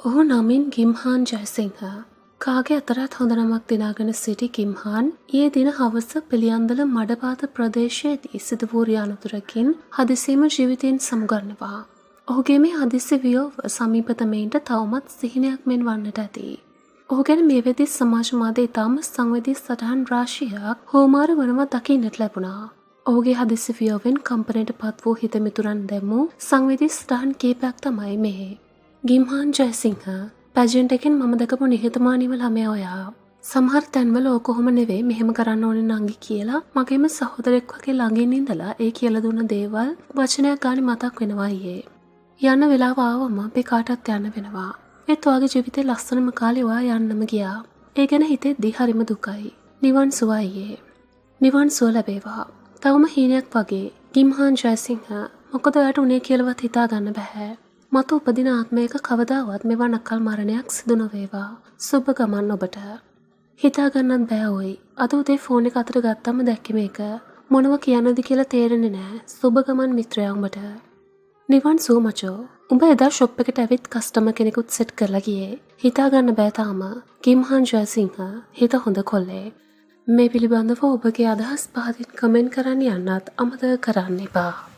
ඔහු නමින් ගිම්හාන් ජයසිංහ. කාගේ අතරත් හොඳ නමක් දිනාගෙන සිටි ගිම්හාන් ඊයේ දින හවස පිළියන්දල මඩපාත ප්‍රදේශයේදී සිදු වූ අනතුරකින් හදිසියේම ජීවිතයෙන් සමුගන්නවා. ඔහුගේ මේ හදිසි වියෝව සමීපතමයින්ට තවමත් සිහිනයක් මෙන් වන්නට ඇති. ඔහු ගැන මේ වෙද්දී සමාජ මාධ්‍ය ඉතාම සංවේදී සටහන් රාශියක් හෝමාරු වනවා දකින්නට ලැබුණා. ඔහුගේ හදිසි වියෝවෙන් කම්පනයට පත් වූ හිතමිතුරන් දැමූ සංවේදී සටහන් කීපයක් තමයි මේ. ගිම්හාන් ජයසිංහ පැජන්ට් එකෙන් මම දැකපු නිහතමානීව ළමයා ඔයා. සමහර තැන්වල ඕක කොහොම නෙවෙයි මෙහෙම කරන්න ඕනේ නංගි කියලා මගේම සහෝදරෙක් වගේ ළඟින් ඉඳලා ඒ කියලා දුන්න දේවල් වචනයක් ගානේ මතක් වෙනවා අයියේ. යන්න වෙලාව ආවම අපි කාටවත් යන්න වෙනවා. ඒත් ඔයාගේ ජීවිතේ ලස්සනම කාලේ ඔයා යන්නම ගියා. ඒ ගැන හිතෙද්දි හරිම දුකයි. නිවන් සුව අයියේ. නිවන් සුව ලැබේවා. තවම හීනයක් වගේ ගිම්හාන් ජයසිංහ මොකද ඔයාට උනේ කියලාවත් හිතා ගන්න බෑ. මතු උපදින ආත්මයක කවදාවත් මෙවන් අකල් මරණයක් සිදු නොවේවා. සුබ ගමන් ඔබට. හිතා ගන්නත් බෑ ඔයි. අද උදේ ෆෝන් එක අතට ගත්තම දැක්කේ මේක. මොනව කියන්නද කියලා තේරෙන්නේ නෑ. සුබ ගමන් මිත්‍රයා උඹට. නිවන් සුව මචෝ. උඹ එදා ෂොප් එකට ඇවිත් කස්ටමර් කෙනෙකුත් සෙට් කරලා ගියේ. හිතා ගන්න බෑ තාම. ගිම්හාන් ජයසිංහ හිත හොඳ කොල්ලේ. මේ පිළිබඳව ඔබගේ අදහස් පහතින් කමෙන්ට් කරන්න යන්නත් අමතක කරන්න එපා.